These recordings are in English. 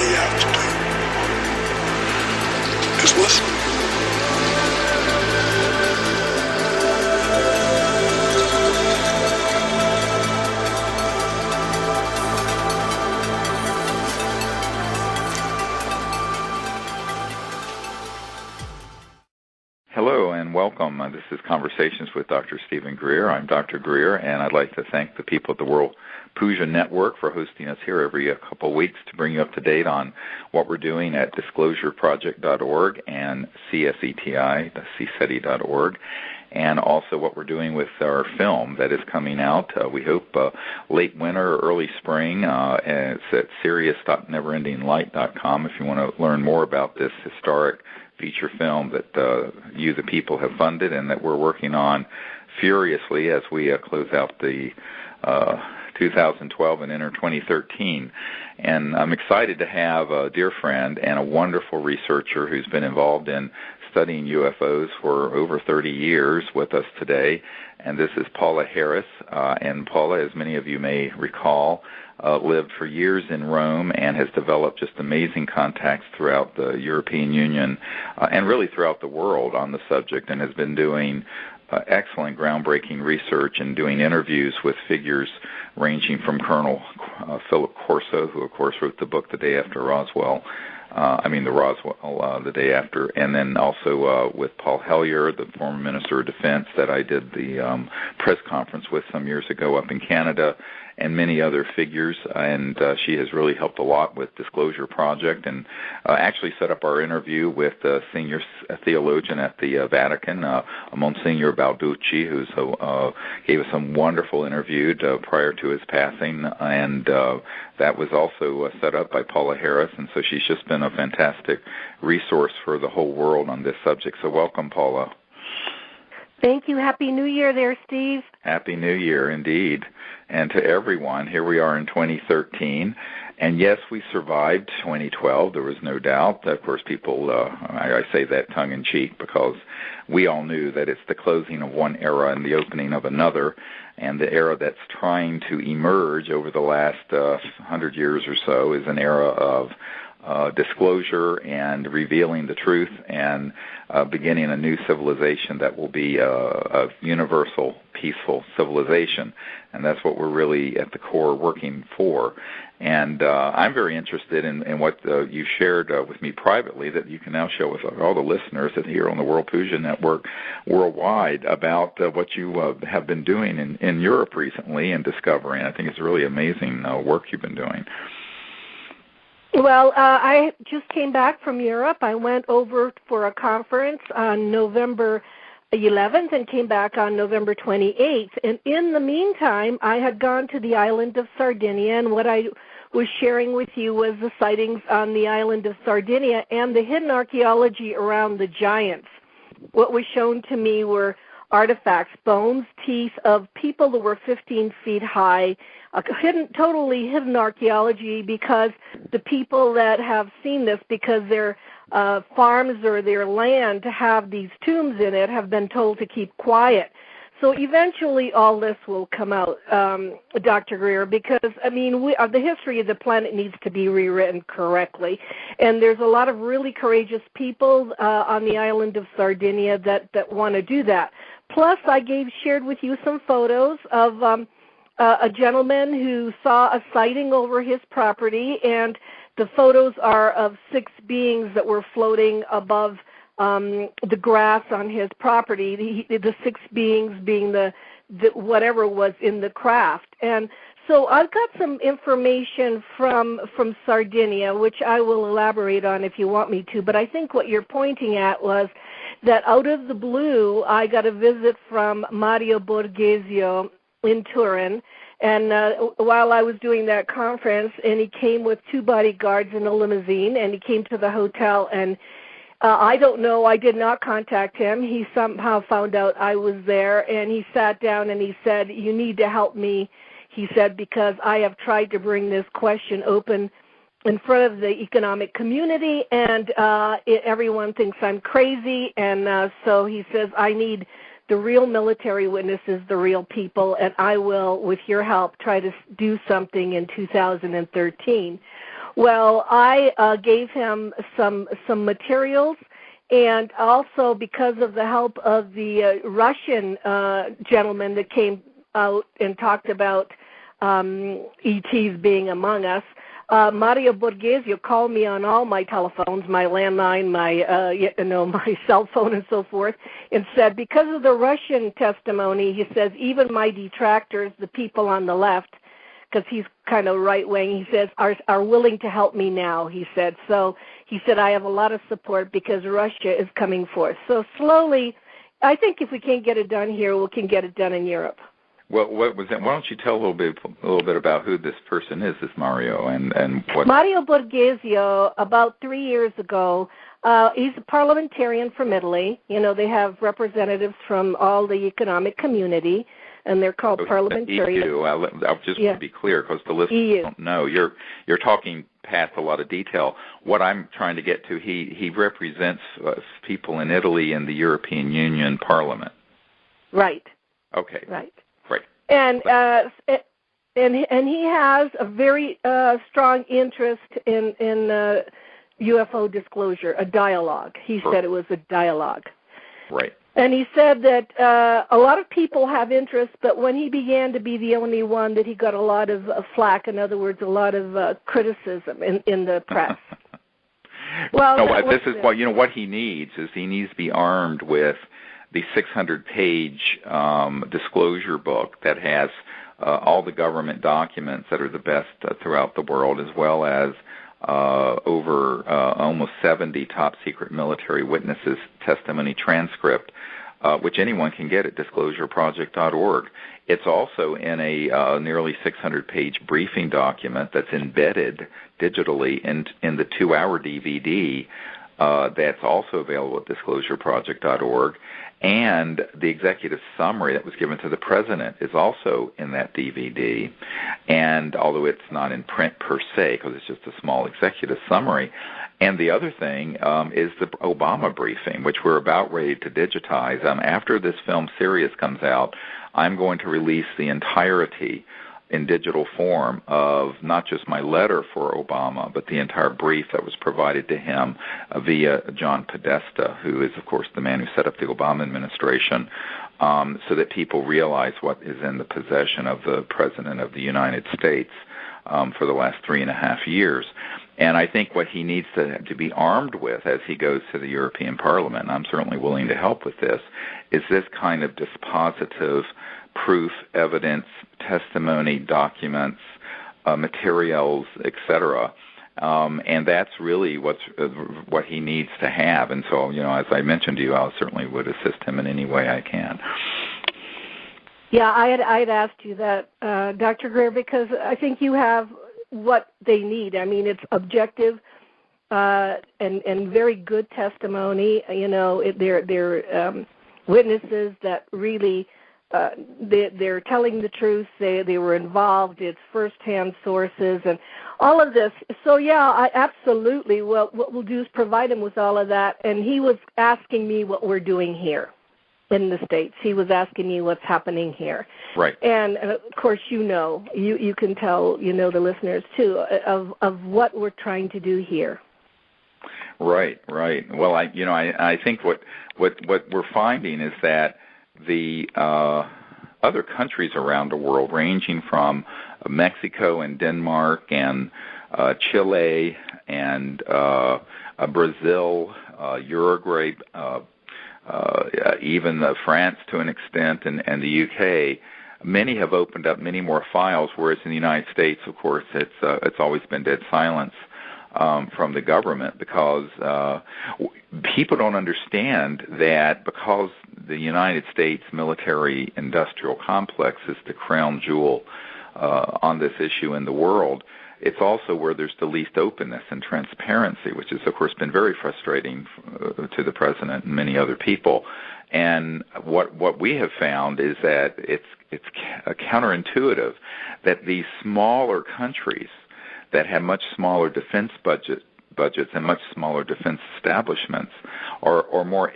all you have to do is listen. Hello and welcome. This is Conversations with Dr. Stephen Greer. I'm Dr. Greer, and I'd like to thank the people at the World Puja Network for hosting us here every couple of weeks to bring you up to date on what we're doing at disclosureproject.org and CSETI, CSETI.org, and also what we're doing with our film that is coming out, we hope, late winter or early spring. And it's at serious.neverendinglight.com if you want to learn more about this historic feature film that you, the people, have funded and that we're working on furiously as we close out the 2012 and enter 2013. And I'm excited to have a dear friend and a wonderful researcher who's been involved in studying UFOs for over 30 years with us today, and this is Paola Harris. And Paola, as many of you may recall, lived for years in Rome and has developed just amazing contacts throughout the European Union and really throughout the world on the subject, and has been doing excellent groundbreaking research and doing interviews with figures ranging from Colonel Philip Corso, who of course wrote the book The Day After Roswell, the day after, and then also with Paul Hellyer, the former Minister of Defense that I did the press conference with some years ago up in Canada, and many other figures, and she has really helped a lot with Disclosure Project, and actually set up our interview with a senior theologian at the Vatican, Monsignor Balducci, who gave us some wonderful interview prior to his passing, and that was also set up by Paola Harris, and so she's just been a fantastic resource for the whole world on this subject. So welcome, Paola. Thank you. Happy New Year there, Steve. Happy New Year, indeed. And to everyone, here we are in 2013. And yes, we survived 2012. There was no doubt. Of course, people, I say that tongue-in-cheek because we all knew that it's the closing of one era and the opening of another. And the era that's trying to emerge over the last 100 years or so is an era of disclosure and revealing the truth and beginning a new civilization that will be a universal, peaceful civilization. And that's what we're really at the core working for. And I'm very interested in what you shared with me privately that you can now share with all the listeners that here on the World Puja Network worldwide about what you have been doing in Europe recently and discovering. I think it's really amazing work you've been doing. Well, I just came back from Europe. I went over for a conference on November 11th and came back on November 28th. And in the meantime, I had gone to the island of Sardinia, and what I was sharing with you was the sightings on the island of Sardinia and the hidden archaeology around the giants. What was shown to me were artifacts, bones, teeth of people that were 15 feet high, totally hidden archaeology because the people that have seen this, because their farms or their land to have these tombs in it, have been told to keep quiet. So eventually all this will come out, Dr. Greer, because, the history of the planet needs to be rewritten correctly. And there's a lot of really courageous people on the island of Sardinia that want to do that. Plus, I shared with you some photos of a gentleman who saw a sighting over his property, and the photos are of 6 beings that were floating above the grass on his property, the 6 beings being the whatever was in the craft. And so I've got some information from Sardinia, which I will elaborate on if you want me to, but I think what you're pointing at was that out of the blue, I got a visit from Mario Borghesio in Turin, and while I was doing that conference, and he came with 2 bodyguards in a limousine, and he came to the hotel, and I don't know, I did not contact him. He somehow found out I was there, and he sat down and he said, "You need to help me," he said, "because I have tried to bring this question open in front of the economic community, and everyone thinks I'm crazy, and so he says, I need the real military witnesses, the real people, and I will, with your help, try to do something in 2013. Well, I gave him some materials, and also because of the help of the Russian gentleman that came out and talked about ETs being among us. Mario Borghesio called me on all my telephones, my landline, my cell phone, and so forth, and said because of the Russian testimony, he says even my detractors, the people on the left, because he's kind of right wing, he says are willing to help me now. He said so. He said I have a lot of support because Russia is coming forth. So slowly, I think if we can't get it done here, we can get it done in Europe. Well, what was that? Why don't you tell a little bit about who this person is, this Mario, and what? Mario Borghesio, about 3 years ago, he's a parliamentarian from Italy. You know, they have representatives from all the economic community, and they're called parliamentarians. EU. I'll just to be clear, because the listeners don't know. You're talking past a lot of detail. What I'm trying to get to, he represents people in Italy in the European Union Parliament. Right. Okay. Right. And he has a very strong interest in UFO disclosure, a dialogue. He said it was a dialogue. Right. And he said that a lot of people have interest, but when he began to be the only one, that he got a lot of flack. In other words, a lot of criticism in the press. Well, no, this is what he needs is he needs to be armed with the 600-page disclosure book that has all the government documents that are the best throughout the world, as well as over almost 70 top-secret military witnesses' testimony transcript, which anyone can get at disclosureproject.org. It's also in a nearly 600-page briefing document that's embedded digitally in the 2-hour DVD that's also available at disclosureproject.org. And the executive summary that was given to the president is also in that DVD. And although it's not in print per se, because it's just a small executive summary. And the other thing is the Obama briefing, which we're about ready to digitize. After this film Sirius comes out, I'm going to release the entirety in digital form of not just my letter for Obama, but the entire brief that was provided to him via John Podesta, who is, of course, the man who set up the Obama administration, so that people realize what is in the possession of the President of the United States for the last 3.5 years. And I think what he needs to be armed with as he goes to the European Parliament, and I'm certainly willing to help with this, is this kind of dispositive proof, evidence, testimony, documents, materials, etc. And that's really what he needs to have. And so, as I mentioned to you, I certainly would assist him in any way I can. Yeah, I'd asked you that, Dr. Greer, because I think you have what they need. I mean, it's objective and very good testimony. They're witnesses that really they're telling the truth. They were involved. It's firsthand sources and all of this. So yeah, absolutely. Well, what we'll do is provide him with all of that. And he was asking me what we're doing here in the States. He was asking me what's happening here. Right. And of course, you can tell the listeners too of what we're trying to do here. Right. Well, I think what we're finding is that the other countries around the world, ranging from Mexico and Denmark and Chile and Brazil, Uruguay, even France to an extent, and the UK, many have opened up many more files, whereas in the United States, of course, it's always been dead silence from the government, because people don't understand that because the United States military-industrial complex is the crown jewel on this issue in the world, it's also where there's the least openness and transparency, which has, of course, been very frustrating to the president and many other people. And what we have found is that it's counterintuitive that these smaller countries that have much smaller defense budgets budgets and much smaller defense establishments are more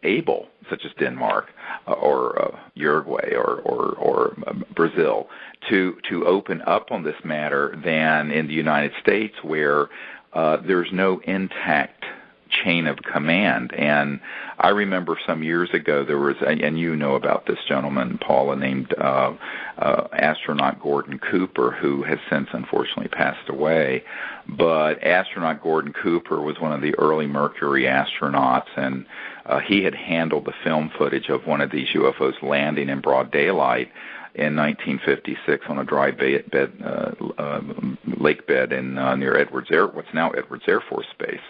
able, such as Denmark or Uruguay or Brazil, to open up on this matter than in the United States, where there's no intact chain of command. And I remember some years ago there was, and you know about this gentleman, Paola, named astronaut Gordon Cooper, who has since unfortunately passed away. But astronaut Gordon Cooper was one of the early Mercury astronauts, and he had handled the film footage of one of these UFOs landing in broad daylight in 1956 on a dry lake bed in near what's now Edwards Air Force Base.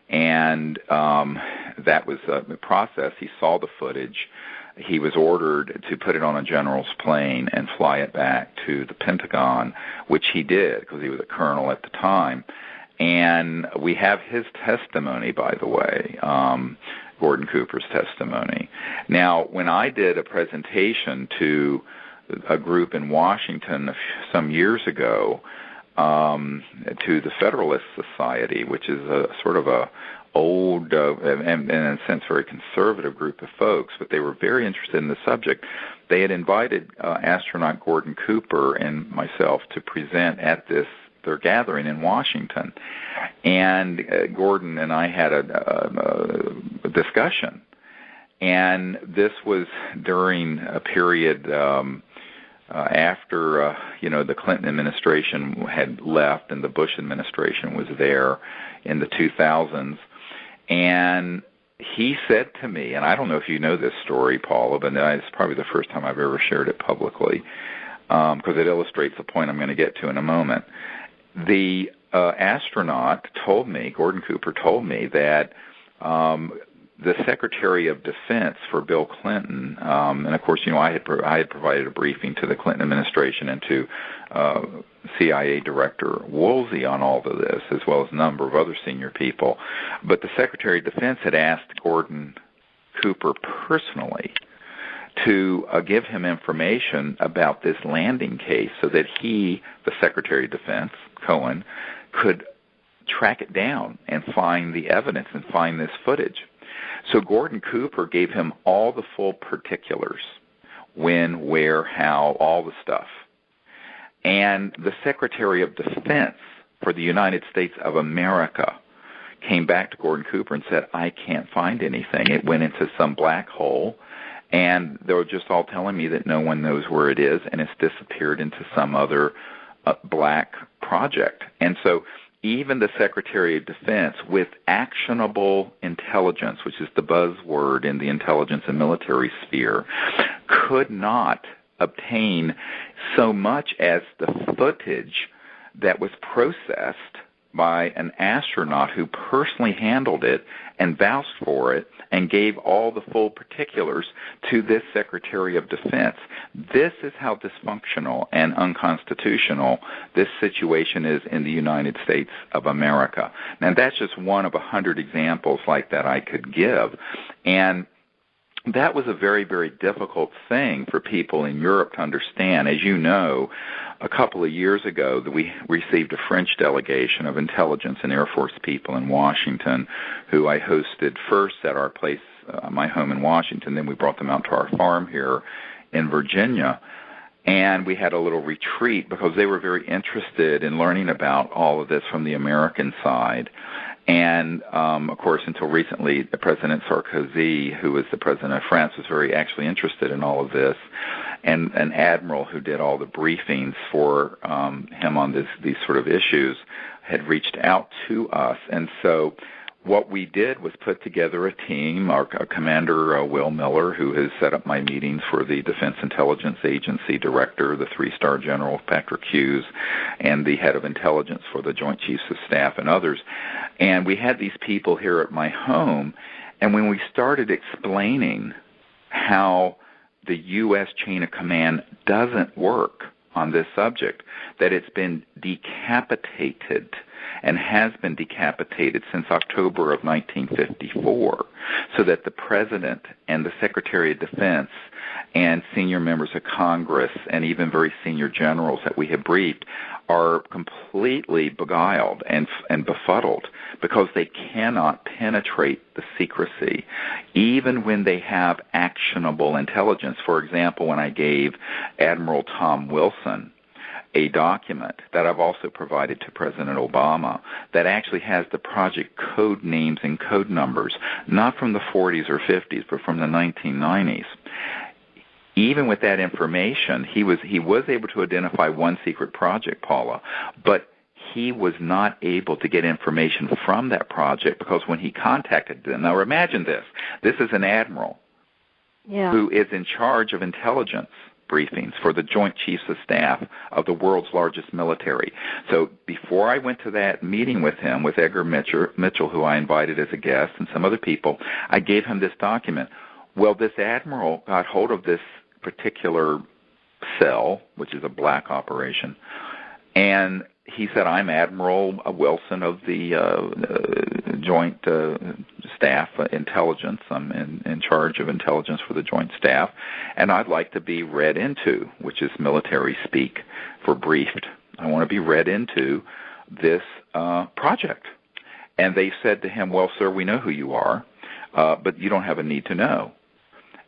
And that was the process. He saw the footage. He was ordered to put it on a general's plane and fly it back to the Pentagon, which he did because he was a colonel at the time. And we have his testimony, by the way, Gordon Cooper's testimony. Now, when I did a presentation to a group in Washington some years ago, to the Federalist Society, which is a sort of a old and in a sense very conservative group of folks, but they were very interested in the subject. They had invited astronaut Gordon Cooper and myself to present at their gathering in Washington, and Gordon and I had a discussion, and this was during a period after the Clinton administration had left and the Bush administration was there in the 2000s, and he said to me, and I don't know if you know this story, Paula, but it's probably the first time I've ever shared it publicly, because it illustrates the point I'm going to get to in a moment. The astronaut told me, Gordon Cooper told me, that the Secretary of Defense for Bill Clinton, and of course, I had provided a briefing to the Clinton administration and to CIA Director Woolsey on all of this, as well as a number of other senior people. But the Secretary of Defense had asked Gordon Cooper personally to give him information about this landing case so that he, the Secretary of Defense, Cohen, could track it down and find the evidence and find this footage. So Gordon Cooper gave him all the full particulars, when, where, how, all the stuff. And the Secretary of Defense for the United States of America came back to Gordon Cooper and said, I can't find anything. It went into some black hole, and they were just all telling me that no one knows where it is, and it's disappeared into some other black project. And so even the Secretary of Defense, with actionable intelligence, which is the buzzword in the intelligence and military sphere, could not obtain so much as the footage that was processed by an astronaut who personally handled it and vouched for it and gave all the full particulars to this Secretary of Defense. This is how dysfunctional and unconstitutional this situation is in the United States of America. Now, that's just one of 100 examples like that I could give. And that was a very, very difficult thing for people in Europe to understand. As you know, a couple of years ago, we received a French delegation of intelligence and Air Force people in Washington, who I hosted first at our place, my home in Washington. Then we brought them out to our farm here in Virginia. And we had a little retreat because they were very interested in learning about all of this from the American side. And, of course, until recently, President Sarkozy, who was the president of France, was very actually interested in all of this. And an admiral who did all the briefings for him on these sort of issues had reached out to us. And so what we did was put together a team. Our commander, Will Miller, who has set up my meetings for the Defense Intelligence Agency director, the 3-star general, Patrick Hughes, and the head of intelligence for the Joint Chiefs of Staff and others. And we had these people here at my home, and when we started explaining how the U.S. chain of command doesn't work on this subject, that it's been decapitated, and has been decapitated since October of 1954, so that the President and the Secretary of Defense and senior members of Congress and even very senior generals that we have briefed are completely beguiled and befuddled because they cannot penetrate the secrecy, even when they have actionable intelligence. For example, when I gave Admiral Tom Wilson a document that I've also provided to President Obama that actually has the project code names and code numbers, not from the 40s or 50s, but from the 1990s. Even with that information, he was able to identify one secret project, Paula, but he was not able to get information from that project because when he contacted them, now imagine this is an admiral who is in charge of intelligence briefings for the Joint Chiefs of Staff of the world's largest military. So before I went to that meeting with him, with Edgar Mitchell, who I invited as a guest, and some other people, I gave him this document. Well, this admiral got hold of this particular cell, which is a black operation, and he said, I'm Admiral Wilson of the Joint Staff Intelligence. I'm in charge of intelligence for the Joint Staff, and I'd like to be read into, which is military speak for briefed. I want to be read into this project. And they said to him, well, sir, we know who you are, but you don't have a need to know.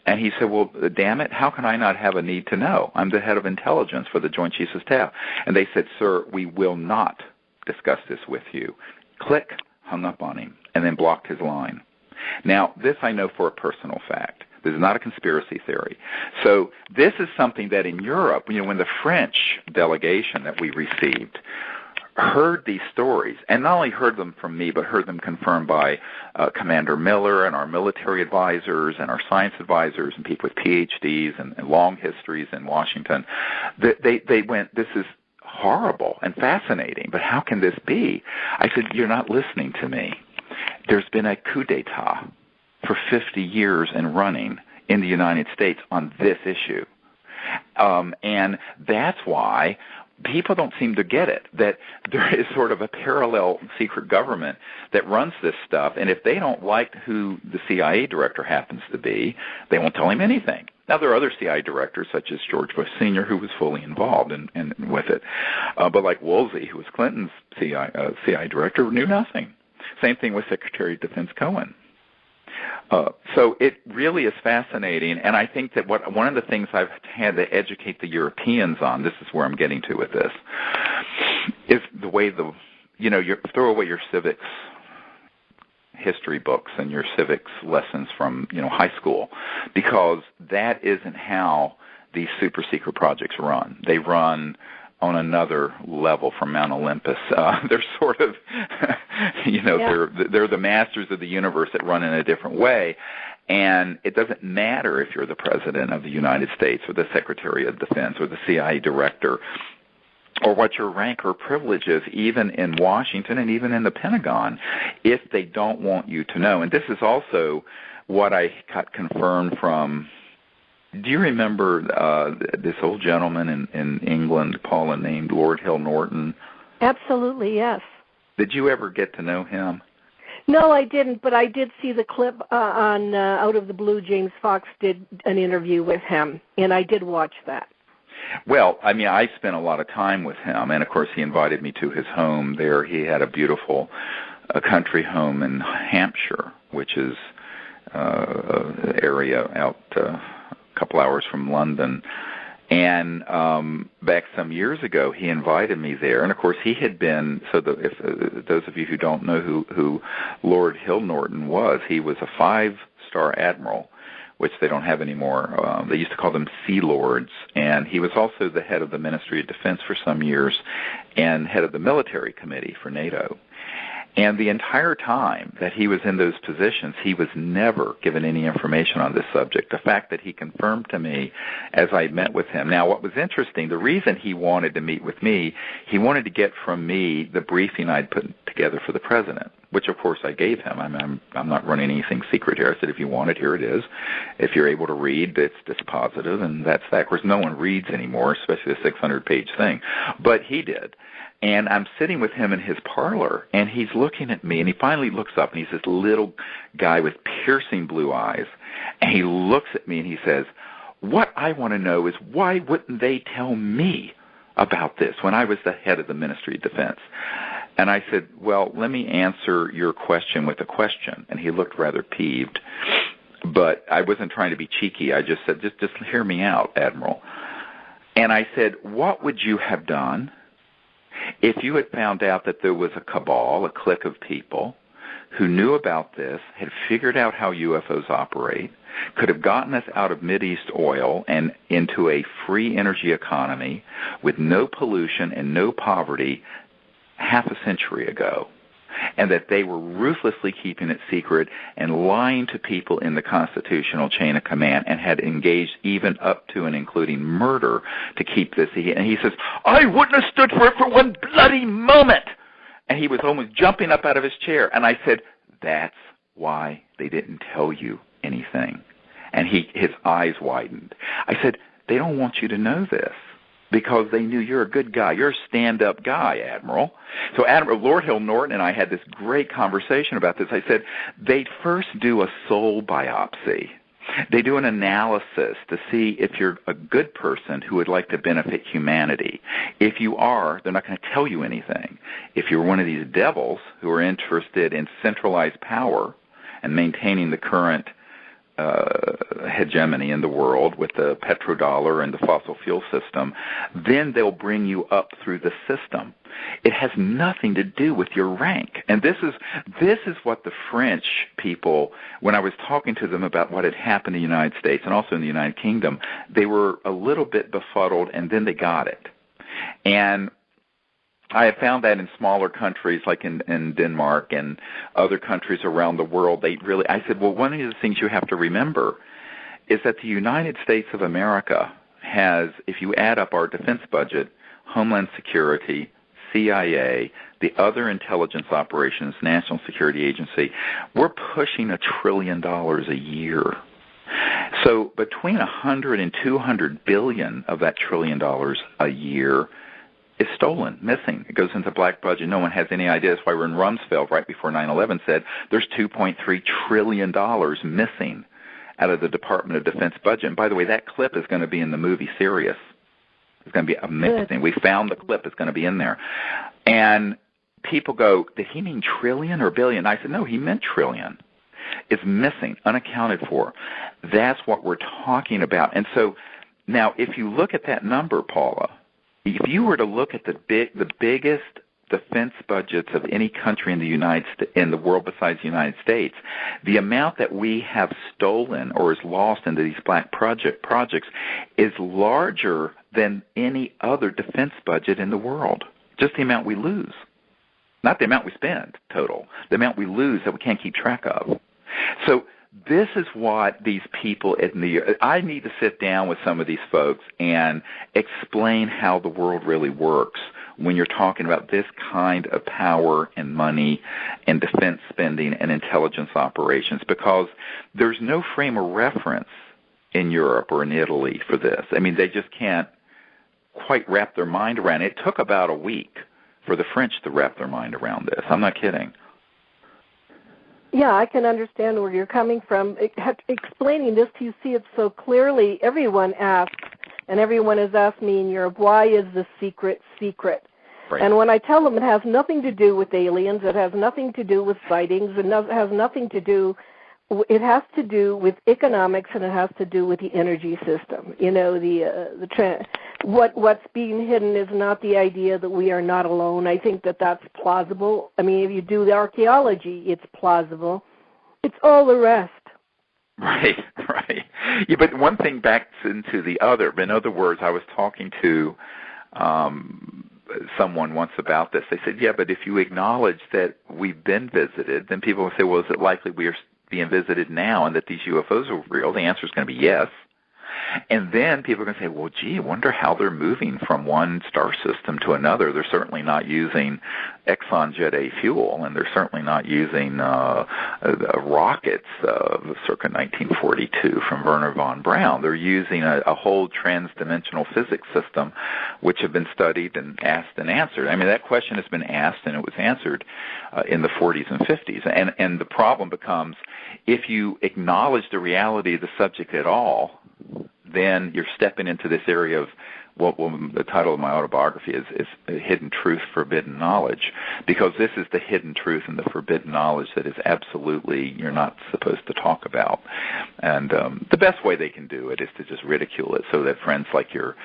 And he said, well, damn it, how can I not have a need to know? I'm the head of intelligence for the Joint Chiefs of Staff. And they said, sir, we will not discuss this with you. Click, hung up on him, and then blocked his line. Now, this I know for a personal fact. This is not a conspiracy theory. So this is something that in Europe, when the French delegation that we received heard these stories, and not only heard them from me, but heard them confirmed by Commander Miller and our military advisors and our science advisors and people with PhDs and long histories in Washington, they went, this is horrible and fascinating, but how can this be? I said, you're not listening to me. There's been a coup d'etat for 50 years and running in the United States on this issue. And that's why people don't seem to get it, that there is sort of a parallel secret government that runs this stuff, and if they don't like who the CIA director happens to be, they won't tell him anything. Now, there are other CIA directors, such as George Bush Sr., who was fully involved in with it, but like Woolsey, who was Clinton's CIA director, knew nothing. Same thing with Secretary of Defense Cohen. So it really is fascinating, and I think that one of the things I've had to educate the Europeans on, this is where I'm getting to with this, is the way you throw away your civics history books and your civics lessons from high school, because that isn't how these super secret projects run. They run on another level from Mount Olympus. They're sort of, they're the masters of the universe that run in a different way. And it doesn't matter if you're the President of the United States or the Secretary of Defense or the CIA director or what your rank or privilege is, even in Washington and even in the Pentagon, if they don't want you to know. And this is also what I got confirmed from. Do you remember this old gentleman in England, Paula, named Lord Hill Norton? Absolutely, yes. Did you ever get to know him? No, I didn't, but I did see the clip on Out of the Blue. James Fox did an interview with him, and I did watch that. Well, I mean, I spent a lot of time with him, and of course he invited me to his home there. He had a beautiful country home in Hampshire, which is an area out a couple hours from London. And back some years ago, he invited me there. And, of course, he had been, if those of you who don't know who Lord Hill Norton was, he was a 5-star admiral, which they don't have anymore. They used to call them Sea Lords. And he was also the head of the Ministry of Defense for some years and head of the military committee for NATO. And the entire time that he was in those positions, he was never given any information on this subject. The fact that he confirmed to me as I met with him. Now, what was interesting, the reason he wanted to meet with me, he wanted to get from me the briefing I'd put together for the president, which, of course, I gave him. I'm not running anything secret here. I said, if you want it, here it is. If you're able to read, it's dispositive, and that's that. Of course, no one reads anymore, especially a 600-page thing. But he did. And I'm sitting with him in his parlor, and he's looking at me, and he finally looks up, and he's this little guy with piercing blue eyes, and he looks at me, and he says, "What I want to know is why wouldn't they tell me about this when I was the head of the Ministry of Defense?" And I said, "Well, let me answer your question with a question." And he looked rather peeved, but I wasn't trying to be cheeky. I just said, just hear me out, Admiral. And I said, what would you have done if you had found out that there was a cabal, a clique of people who knew about this, had figured out how UFOs operate, could have gotten us out of Mideast oil and into a free energy economy with no pollution and no poverty half a century ago, and that they were ruthlessly keeping it secret and lying to people in the constitutional chain of command and had engaged even up to and including murder to keep this? And he says, "I wouldn't have stood for it for one bloody moment." And he was almost jumping up out of his chair. And I said, "That's why they didn't tell you anything." And his eyes widened. I said, "They don't want you to know this, because they knew you're a good guy. You're a stand-up guy, Admiral." So Lord Hill Norton and I had this great conversation about this. I said, they first do a soul biopsy. They do an analysis to see if you're a good person who would like to benefit humanity. If you are, they're not going to tell you anything. If you're one of these devils who are interested in centralized power and maintaining the current hegemony in the world with the petrodollar and the fossil fuel system, then they'll bring you up through the system. It has nothing to do with your rank. And this is what the French people, when I was talking to them about what had happened in the United States and also in the United Kingdom, they were a little bit befuddled, and then they got it. And I have found that in smaller countries like in Denmark and other countries around the world, I said, well, one of the things you have to remember is that the United States of America has, if you add up our defense budget, Homeland Security, CIA, the other intelligence operations, National Security Agency, we're pushing $1 trillion a year. So between 100 and 200 billion of that $1 trillion a year is stolen, missing. It goes into black budget. No one has any idea. That's why we're in Rumsfeld right before 9/11 said there's $2.3 trillion missing out of the Department of Defense budget. And by the way, that clip is going to be in the movie Sirius. It's going to be amazing. We found the clip. It's going to be in there. And people go, did he mean trillion or billion? I said, no, he meant trillion. It's missing, unaccounted for. That's what we're talking about. And so now if you look at that number, Paula, if you were to look at the biggest defense budgets of any country in the world besides the United States, the amount that we have stolen or is lost into these black projects is larger than any other defense budget in the world. Just the amount we lose. Not the amount we spend total, the amount we lose that we can't keep track of. So this is what these people I need to sit down with some of these folks and explain how the world really works when you're talking about this kind of power and money and defense spending and intelligence operations, because there's no frame of reference in Europe or in Italy for this. I mean, they just can't quite wrap their mind around it. It took about a week for the French to wrap their mind around this. I'm not kidding. Yeah, I can understand where you're coming from. Explaining this to you, see it so clearly. Everyone asks, and everyone has asked me in Europe, why is the secret secret? Right. And when I tell them it has nothing to do with aliens, it has nothing to do with sightings, it has nothing to do, it has to do with economics, and it has to do with the energy system. You know, what's being hidden is not the idea that we are not alone. I think that's plausible. I mean, if you do the archaeology, it's plausible. It's all the rest. Right. Yeah, but one thing backs into the other. In other words, I was talking to someone once about this. They said, yeah, but if you acknowledge that we've been visited, then people will say, well, is it likely we are being visited now and that these UFOs are real? The answer is going to be yes. And then people are going to say, well, gee, I wonder how they're moving from one star system to another. They're certainly not using Exxon Jet A fuel, and they're certainly not using rockets circa 1942 from Werner von Braun. They're using a whole trans-dimensional physics system, which have been studied and asked and answered. I mean, that question has been asked and it was answered in the 40s and 50s. And the problem becomes, if you acknowledge the reality of the subject at all, then you're stepping into this area of what the title of my autobiography is Hidden Truth, Forbidden Knowledge, because this is the hidden truth and the forbidden knowledge that is absolutely you're not supposed to talk about. And the best way they can do it is to just ridicule it, so that friends like your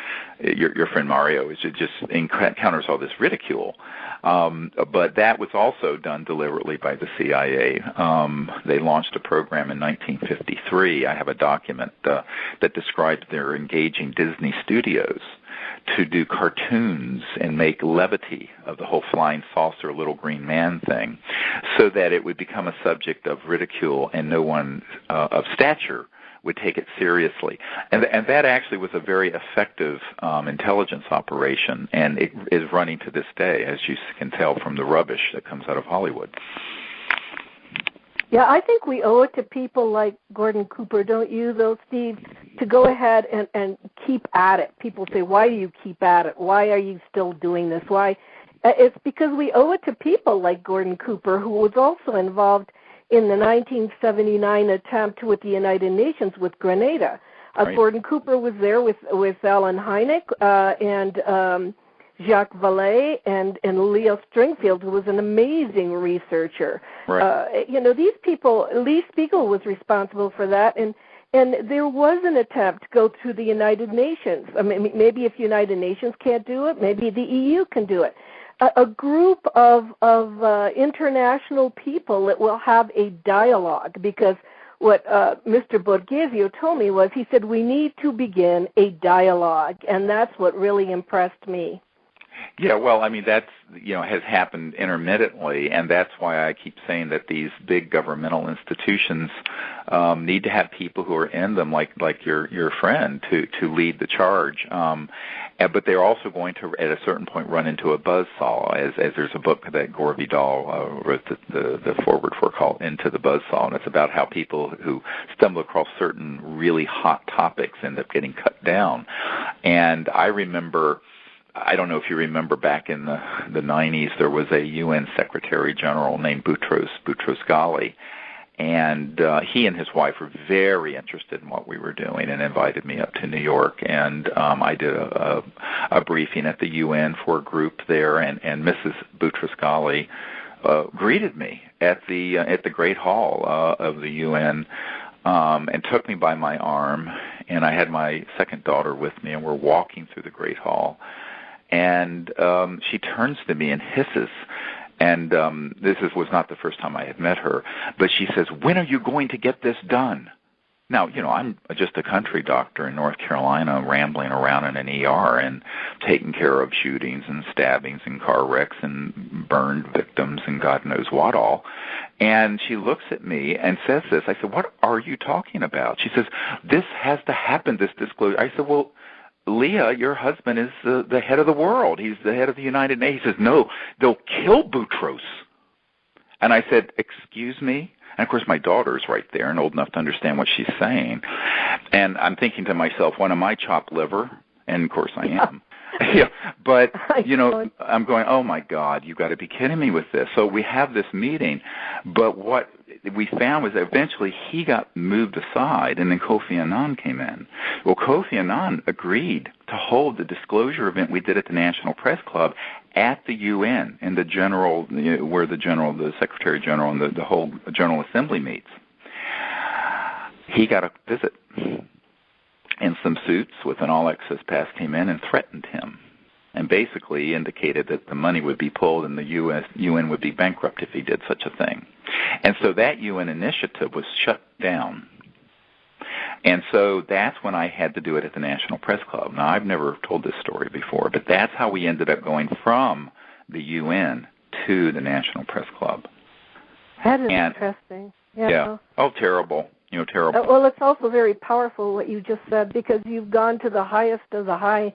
friend Mario just encounters all this ridicule. But that was also done deliberately by the CIA. They launched a program in 1953. I have a document that describes their engaging Disney Studios to do cartoons and make levity of the whole flying saucer little green man thing, so that it would become a subject of ridicule and no one of stature would take it seriously. And that actually was a very effective intelligence operation, and it is running to this day, as you can tell from the rubbish that comes out of Hollywood. Yeah, I think we owe it to people like Gordon Cooper, don't you, though, Steve, to go ahead and keep at it. People say, why do you keep at it? Why are you still doing this? Why? It's because we owe it to people like Gordon Cooper, who was also involved in the 1979 attempt with the United Nations with Grenada. Right. Gordon Cooper was there with Alan Hynek and Jacques Vallée and Leo Stringfield, who was an amazing researcher. Right. These people, Lee Spiegel was responsible for that, and there was an attempt to go through the United Nations. I mean, maybe if United Nations can't do it, maybe the EU can do it. A group of international people that will have a dialogue, because what Mr. Borghesio told me was, he said, we need to begin a dialogue, and that's what really impressed me. Yeah, well, I mean, that's, has happened intermittently, and that's why I keep saying that these big governmental institutions need to have people who are in them, like your friend, to lead the charge. But they're also going to, at a certain point, run into a buzzsaw, as there's a book that Gore Vidal wrote the foreword for called Into the Buzzsaw, and it's about how people who stumble across certain really hot topics end up getting cut down. And I remember, I don't know if you remember, back in the 90s, there was a UN Secretary General named Boutros Ghali, and he and his wife were very interested in what we were doing and invited me up to New York, and I did a briefing at the UN for a group there, and Mrs. Boutros Ghali greeted me at the Great Hall of the UN, and took me by my arm, and I had my second daughter with me, and we're walking through the Great Hall. And she turns to me and hisses, and this was not the first time I had met her, but she says, when are you going to get this done? Now, I'm just a country doctor in North Carolina, rambling around in an ER and taking care of shootings and stabbings and car wrecks and burned victims and God knows what all. And she looks at me and says this. I said, what are you talking about? She says, this has to happen, this disclosure. I said, well, Leah, your husband is the head of the world. He's the head of the United Nations. He says, no, they'll kill Boutros. And I said, excuse me? And, of course, my daughter's right there and old enough to understand what she's saying. And I'm thinking to myself, when am I chopped liver? And, of course, I am. Yeah, but, I'm going, oh, my God, you've got to be kidding me with this. So we have this meeting, but what we found was that eventually he got moved aside, and then Kofi Annan came in. Well, Kofi Annan agreed to hold the disclosure event we did at the National Press Club at the UN, in the general, where the Secretary General and the whole General Assembly meets. He got a visit. And some suits with an all-access pass came in and threatened him, and basically indicated that the money would be pulled and the UN would be bankrupt if he did such a thing. And so that UN initiative was shut down. And so that's when I had to do it at the National Press Club. Now, I've never told this story before, but that's how we ended up going from the UN to the National Press Club. That is interesting. Yeah. Oh, terrible. terrible. Well, it's also very powerful what you just said, because you've gone to the highest of the high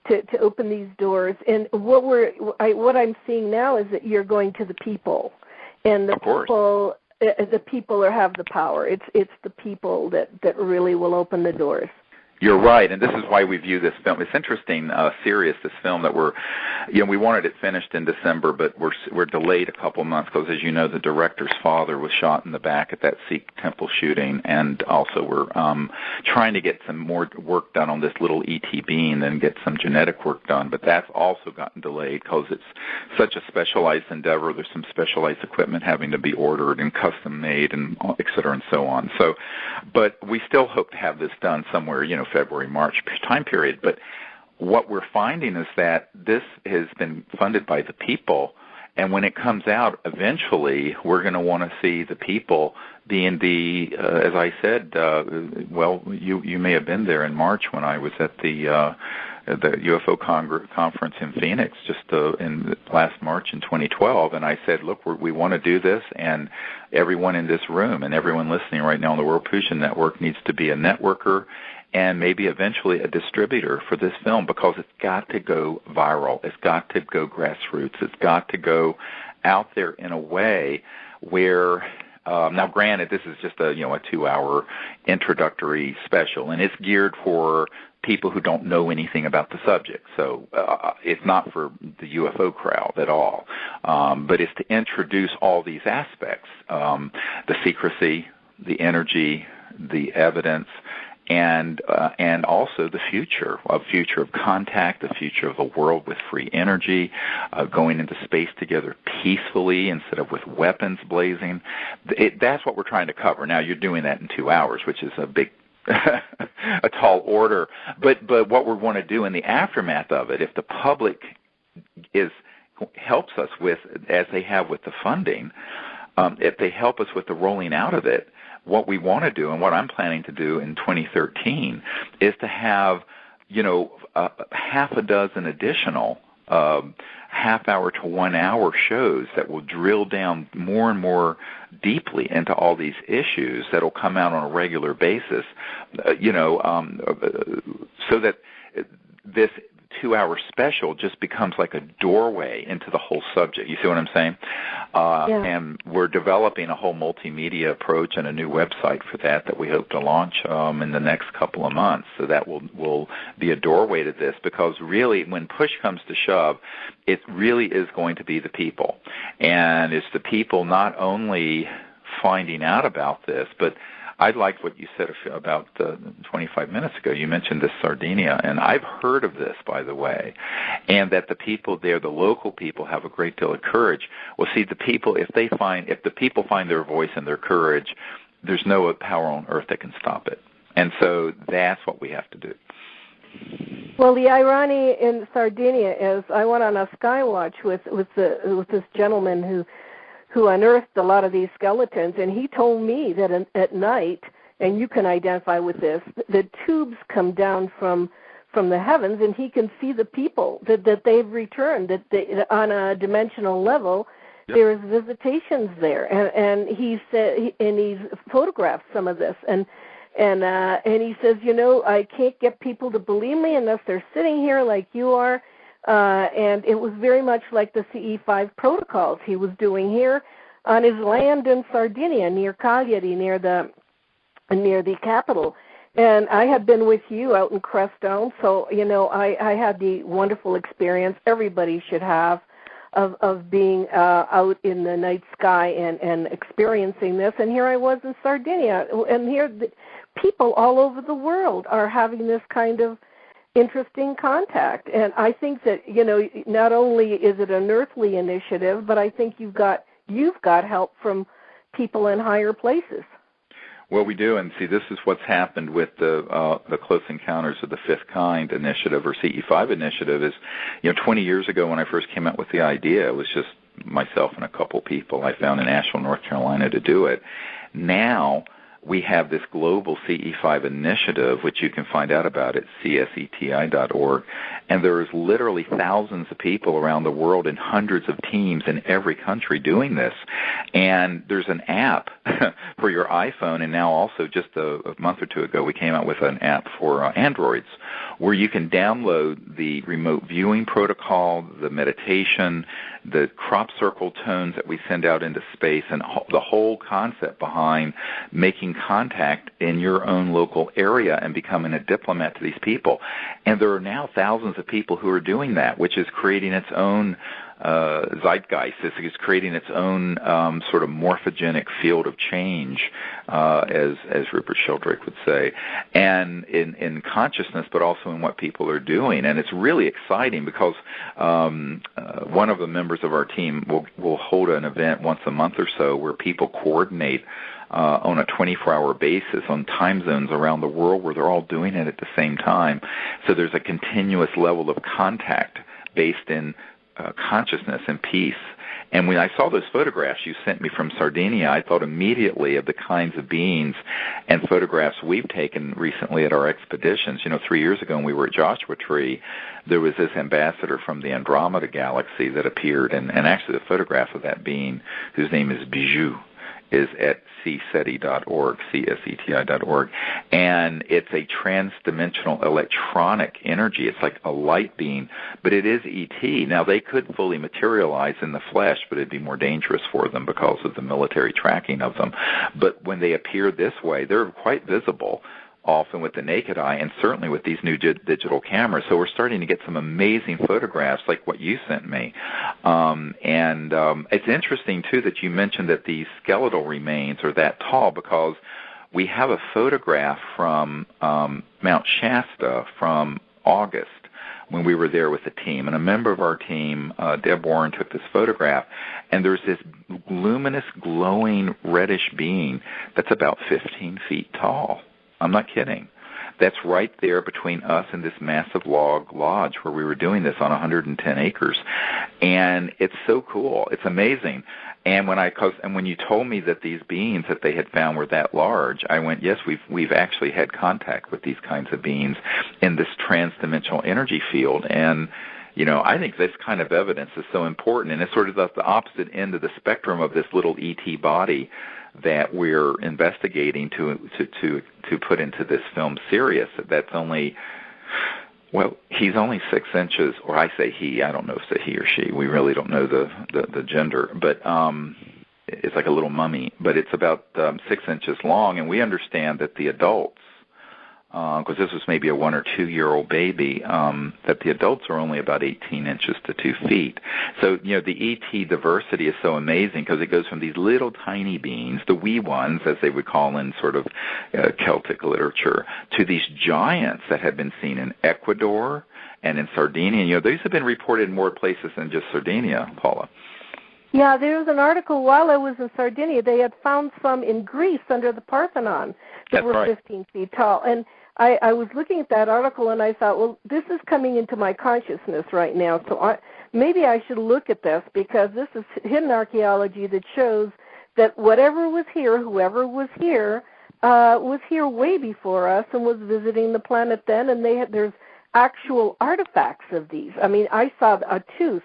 to open these doors. And what I'm seeing now is that you're going to the people, and the people have the power. It's the people that really will open the doors. You're right, and this is why we view this film. It's interesting, Sirius, this film that we wanted it finished in December, but we're delayed a couple months because, as you know, the director's father was shot in the back at that Sikh temple shooting, and also we're trying to get some more work done on this little ET beam and get some genetic work done, but that's also gotten delayed because it's such a specialized endeavor. There's some specialized equipment having to be ordered and custom made, and et cetera, and so on. So, but we still hope to have this done somewhere, February, March time period. But what we're finding is that this has been funded by the people, and when it comes out, eventually we're going to want to see the people being as I said, you may have been there in March when I was at the UFO conference in Phoenix just in last March in 2012, and I said, look, we want to do this, and everyone in this room and everyone listening right now on the World Pollution Network needs to be a networker and maybe eventually a distributor for this film, because it's got to go viral. It's got to go grassroots. It's got to go out there in a way where, now granted, this is just a 2-hour introductory special, and it's geared for people who don't know anything about the subject. So it's not for the UFO crowd at all, but it's to introduce all these aspects, the secrecy, the energy, the evidence, and also the future of contact, the future of a world with free energy, going into space together peacefully instead of with weapons blazing. That's what we're trying to cover. Now, you're doing that in 2 hours, which is a big a tall order. But what we want to do in the aftermath of it, if the public helps us with, as they have with the funding, if they help us with the rolling out of it, what we want to do, and what I'm planning to do in 2013, is to have, half a dozen additional half-hour to 1-hour shows that will drill down more and more deeply into all these issues that will come out on a regular basis, so that this 2-hour special just becomes like a doorway into the whole subject. You see what I'm saying? Yeah. And we're developing a whole multimedia approach and a new website for that we hope to launch in the next couple of months. So that will be a doorway to this, because really when push comes to shove, it really is going to be the people. And it's the people not only finding out about this, but I liked what you said about 25 minutes ago. You mentioned this Sardinia, and I've heard of this, by the way, and that the people there, the local people, have a great deal of courage. Well, see, the people, if the people find their voice and their courage, there's no power on earth that can stop it. And so that's what we have to do. Well, the irony in Sardinia is I went on a skywatch with this gentleman who unearthed a lot of these skeletons, and he told me that at night, and you can identify with this, the tubes come down from the heavens, and he can see the people that they've returned, that they, on a dimensional level, yep, there's visitations there, and he said, and he's photographed some of this, and he says, I can't get people to believe me unless they're sitting here like you are. And it was very much like the CE5 protocols he was doing here on his land in Sardinia, near Cagliari, near the capital. And I had been with you out in Crestone, so I had the wonderful experience everybody should have of being out in the night sky and experiencing this. And here I was in Sardinia, and here people all over the world are having this kind of interesting contact. And I think that, not only is it an earthly initiative, but I think you've got help from people in higher places. Well, we do, and see, this is what's happened with the Close Encounters of the Fifth Kind initiative, or CE5 initiative, is, 20 years ago when I first came out with the idea, it was just myself and a couple people I found in Asheville, North Carolina to do it. Now, we have this global CE5 initiative, which you can find out about at CSETI.org, and there's literally thousands of people around the world and hundreds of teams in every country doing this. And there's an app for your iPhone, and now also just a month or two ago we came out with an app for Androids where you can download the remote viewing protocol, the meditation, the crop circle tones that we send out into space, and the whole concept behind making contact in your own local area and becoming a diplomat to these people. And there are now thousands of people who are doing that, which is creating its own zeitgeist. It's creating its own sort of morphogenic field of change, as Rupert Sheldrake would say, and in consciousness, but also in what people are doing. And it's really exciting because one of the members of our team will hold an event once a month or so where people coordinate on a 24-hour basis on time zones around the world where they're all doing it at the same time. So there's a continuous level of contact based in consciousness and peace. And when I saw those photographs you sent me from Sardinia, I thought immediately of the kinds of beings and photographs we've taken recently at our expeditions. 3 years ago when we were at Joshua Tree, there was this ambassador from the Andromeda galaxy that appeared, and actually the photograph of that being, whose name is Bijou, is at CSETI.org, CSETI.org, and it's a trans-dimensional electronic energy. It's like a light beam, but it is ET. Now, they could fully materialize in the flesh, but it'd be more dangerous for them because of the military tracking of them. But when they appear this way, they're quite visible, often with the naked eye, and certainly with these new digital cameras. So we're starting to get some amazing photographs like what you sent me. And it's interesting, too, that you mentioned that these skeletal remains are that tall, because we have a photograph from Mount Shasta from August when we were there with the team. And a member of our team, Deb Warren, took this photograph, and there's this luminous, glowing, reddish being that's about 15 feet tall. I'm not kidding. That's right there between us and this massive log lodge where we were doing this on 110 acres. And it's so cool. It's amazing. And when you told me that these beings that they had found were that large, I went, yes, we've actually had contact with these kinds of beings in this trans-dimensional energy field. And I think this kind of evidence is so important, and it's sort of the opposite end of the spectrum of this little ET body that we're investigating to put into this film Sirius. That's only, he's only 6 inches, or I say he, I don't know if it's a he or she. We really don't know the gender, but it's like a little mummy. But it's about 6 inches long, and we understand that the adults, because this was maybe a 1 or 2 year old baby, that the adults are only about 18 inches to 2 feet. So, the ET diversity is so amazing because it goes from these little tiny beings, the wee ones, as they would call in sort of Celtic literature, to these giants that have been seen in Ecuador and in Sardinia. These have been reported in more places than just Sardinia, Paula. Yeah, there was an article while I was in Sardinia. They had found some in Greece under the Parthenon that were 15 feet tall. And I was looking at that article, and I thought, well, this is coming into my consciousness right now, so maybe I should look at this, because this is hidden archaeology that shows that whatever was here, whoever was here way before us and was visiting the planet then, and there's actual artifacts of these. I mean, I saw a tooth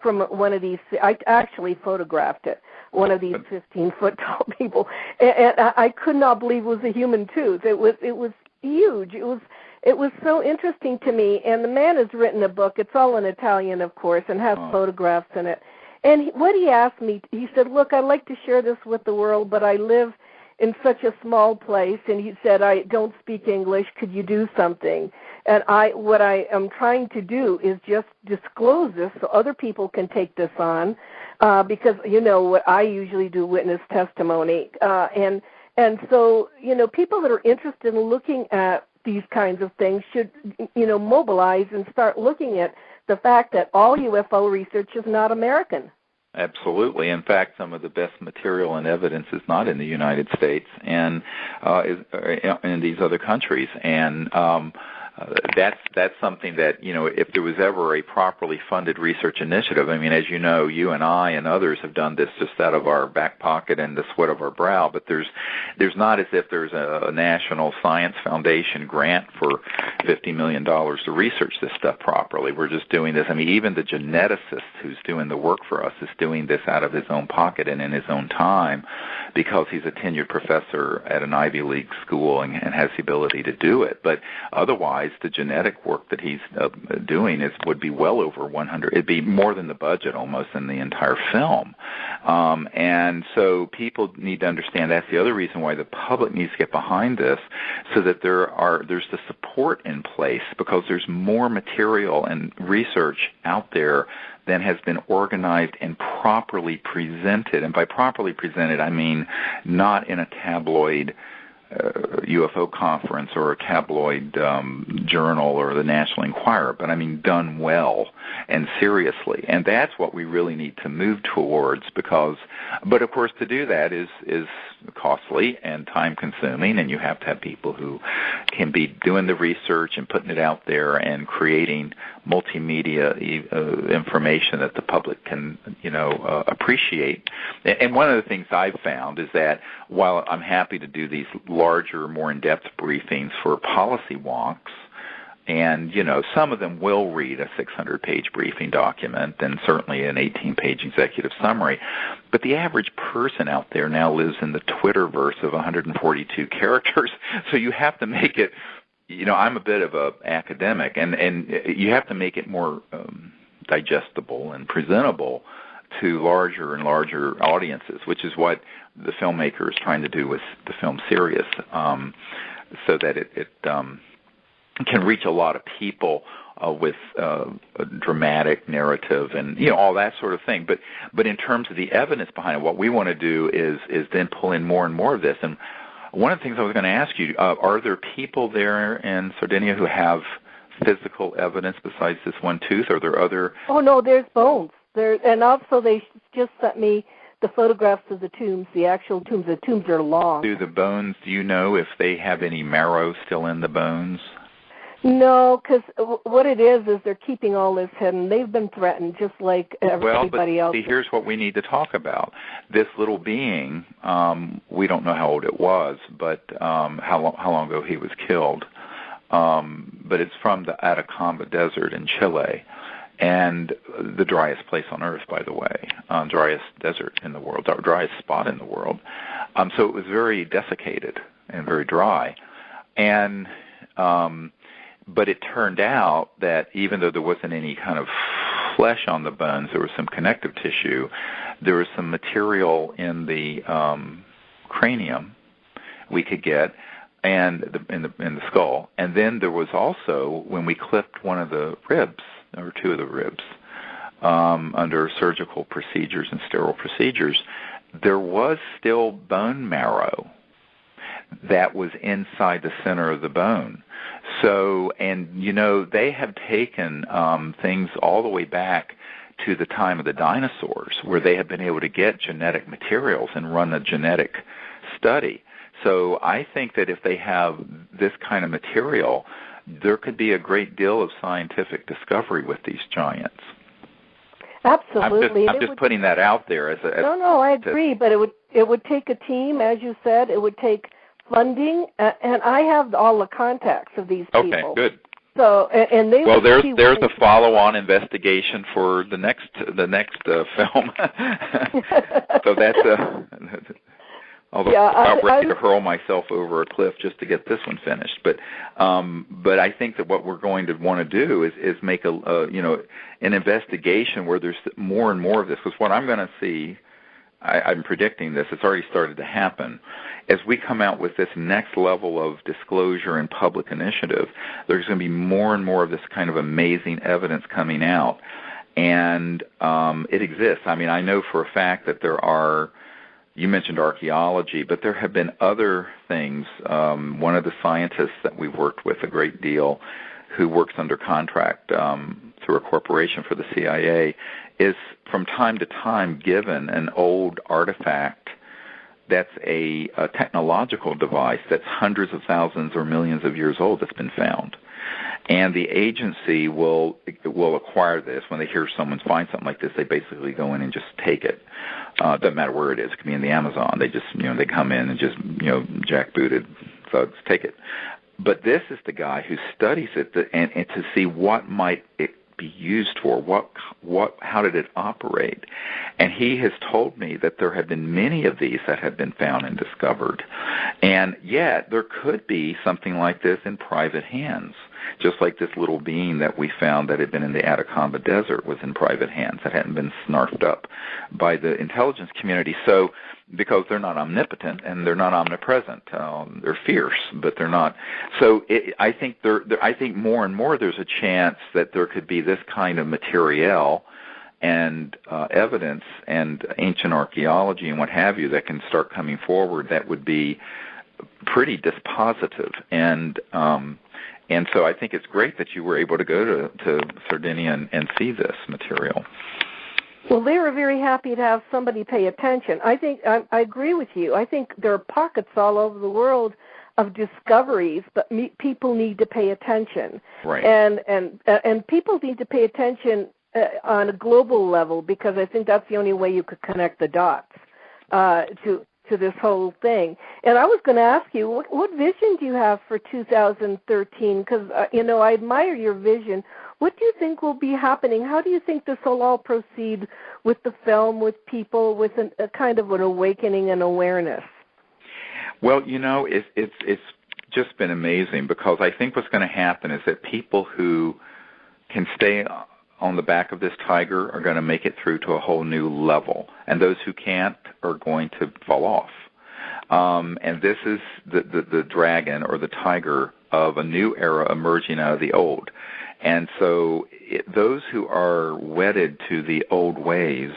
from one of these. I actually photographed it, one of these 15-foot tall people, and I could not believe it was a human tooth. It was huge. It was so interesting to me. And the man has written a book. It's all in Italian, of course, and has photographs in it. And what he asked me, he said, look, I'd like to share this with the world, but I live in such a small place. And he said, I don't speak English. Could you do something? And what I am trying to do is just disclose this so other people can take this on, because, what I usually do, witness testimony. And so, people that are interested in looking at these kinds of things should, mobilize and start looking at the fact that all UFO research is not American. Absolutely. In fact, some of the best material and evidence is not in the United States and is in these other countries. And that's something that, if there was ever a properly funded research initiative, I mean, as you know, you and I and others have done this just out of our back pocket and the sweat of our brow, but there's not as if there's a National Science Foundation grant for $50 million to research this stuff properly. We're just doing this. I mean, even the geneticist who's doing the work for us is doing this out of his own pocket and in his own time because he's a tenured professor at an Ivy League school and has the ability to do it. But otherwise, the genetic work that he's doing would be well over 100. It'd be more than the budget almost in the entire film. And so people need to understand that's the other reason why the public needs to get behind this, so that there's the support in place, because there's more material and research out there than has been organized and properly presented. And by properly presented, I mean not in a tabloid UFO conference or a tabloid journal or the National Enquirer, but I mean done well and seriously. And that's what we really need to move towards, but of course to do that is costly and time consuming, and you have to have people who can be doing the research and putting it out there and creating multimedia information that the public can appreciate. And one of the things I've found is that while I'm happy to do these larger, more in-depth briefings for policy wonks, and, some of them will read a 600-page briefing document and certainly an 18-page executive summary. But the average person out there now lives in the Twitterverse of 142 characters. So you have to make it, I'm a bit of an academic, and you have to make it more digestible and presentable to larger and larger audiences, which is what the filmmaker is trying to do with the film Sirius, so that it can reach a lot of people with a dramatic narrative and all that sort of thing. But in terms of the evidence behind it, what we want to do is then pull in more and more of this. And one of the things I was going to ask you, are there people there in Sardinia who have physical evidence besides this one tooth? Are there other? Oh no, there's bones. And also they just sent me the photographs of the tombs, the actual tombs. The tombs are long. Do the bones? Do you know if they have any marrow still in the bones? No, because what it is they're keeping all this hidden. They've been threatened just like everybody else. See, here's what we need to talk about. This little being, we don't know how old it was, but how long ago he was killed. But it's from the Atacama Desert in Chile, and the driest place on Earth, by the way, driest desert in the world, driest spot in the world. So it was very desiccated and very dry. And but it turned out that even though there wasn't any kind of flesh on the bones, there was some connective tissue. There was some material in the cranium we could get, and in the skull. And then there was also, when we clipped one of the ribs, or two of the ribs, under surgical procedures and sterile procedures, there was still bone marrow that was inside the center of the bone. So, and they have taken things all the way back to the time of the dinosaurs, where they have been able to get genetic materials and run a genetic study. So I think that if they have this kind of material, there could be a great deal of scientific discovery with these giants. Absolutely. I'm just putting that out there. No, I agree, but it would take a team, as you said. It would take funding, and I have all the contacts of these people. Okay, good. So, and they there's a follow-on investigation for the next film. So that's I'm ready to hurl myself over a cliff just to get this one finished. But I think that what we're going to want to do is make an investigation where there's more and more of this. Because what I'm going to see, I'm predicting this, it's already started to happen. As we come out with this next level of disclosure and public initiative, there's going to be more and more of this kind of amazing evidence coming out. And it exists. I mean, I know for a fact that there are, you mentioned archaeology, but there have been other things. One of the scientists that we've worked with a great deal, who works under contract through a corporation for the CIA, is from time to time given an old artifact that's a technological device that's hundreds of thousands or millions of years old that's been found. And the agency will acquire this. When they hear someone find something like this, they basically go in and just take it. Doesn't matter where it is. It could be in the Amazon. They just, they come in and just, jackbooted thugs take it. But this is the guy who studies it and to see what might it be used for, how did it operate. And he has told me that there have been many of these that have been found and discovered. And yet there could be something like this in private hands, just like this little being that we found that had been in the Atacama Desert was in private hands, that hadn't been snarfed up by the intelligence community. So, because they're not omnipotent and they're not omnipresent, they're fierce, but they're not. So I think I think more and more there's a chance that there could be this kind of material and evidence and ancient archaeology and what have you that can start coming forward that would be pretty dispositive. And so I think it's great that you were able to go to Sardinia and see this material. Well, they were very happy to have somebody pay attention. I think I agree with you. I think there are pockets all over the world of discoveries, but people need to pay attention. Right. And people need to pay attention on a global level, because I think that's the only way you could connect the dots to this whole thing. And I was going to ask you, what vision do you have for 2013? Because, I admire your vision. What do you think will be happening? How do you think this will all proceed with the film, with people, with a kind of an awakening and awareness? Well, it's just been amazing, because I think what's going to happen is that people who can stay on the back of this tiger are going to make it through to a whole new level, and those who can't are going to fall off. And this is the dragon or the tiger of a new era emerging out of the old. And so those who are wedded to the old ways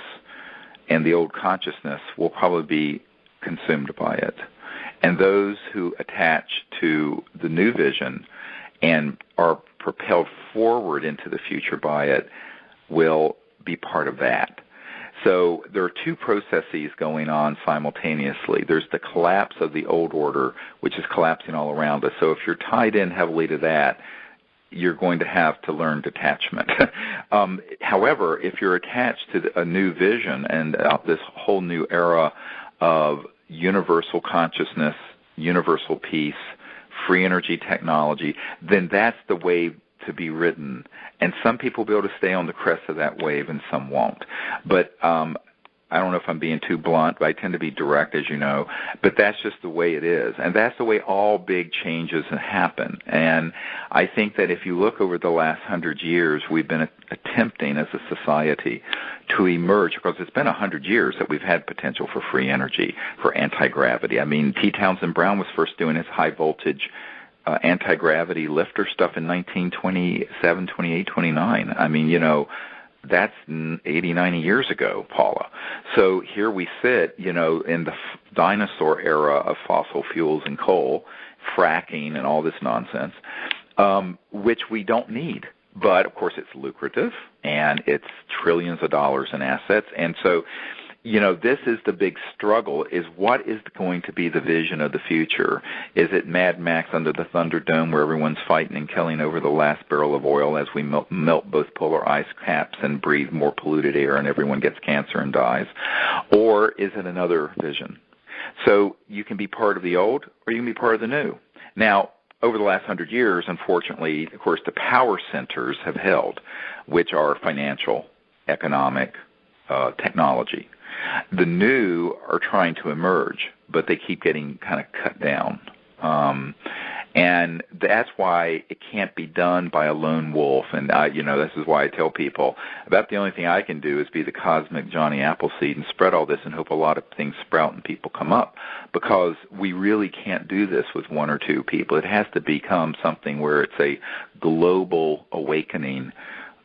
and the old consciousness will probably be consumed by it. And those who attach to the new vision and are propelled forward into the future by it will be part of that. So there are two processes going on simultaneously. There's the collapse of the old order, which is collapsing all around us. So if you're tied in heavily to that, you're going to have to learn detachment. However, if you're attached to a new vision and this whole new era of universal consciousness, universal peace, free energy technology, then that's the wave to be ridden. And some people will be able to stay on the crest of that wave and some won't. But I don't know if I'm being too blunt, but I tend to be direct, as you know. But that's just the way it is. And that's the way all big changes happen. And I think that if you look over the last 100 years, we've been attempting as a society to emerge, because it's been 100 years that we've had potential for free energy, for anti-gravity. I mean, T. Townsend Brown was first doing his high-voltage anti-gravity lifter stuff in 1927, 28, 29. I mean, that's 80, 90 years ago, Paula. So here we sit, in the dinosaur era of fossil fuels and coal, fracking and all this nonsense, which we don't need. But, of course, it's lucrative, and it's trillions of dollars in assets. And so, this is the big struggle, is what is going to be the vision of the future? Is it Mad Max under the Thunderdome, where everyone's fighting and killing over the last barrel of oil as we melt both polar ice caps and breathe more polluted air and everyone gets cancer and dies? Or is it another vision? So you can be part of the old or you can be part of the new. Now, over the last 100 years, unfortunately, of course, the power centers have held, which are financial, economic, technology. The new are trying to emerge, but they keep getting kind of cut down. And that's why it can't be done by a lone wolf. And, this is why I tell people about the only thing I can do is be the cosmic Johnny Appleseed and spread all this and hope a lot of things sprout and people come up, because we really can't do this with one or two people. It has to become something where it's a global awakening.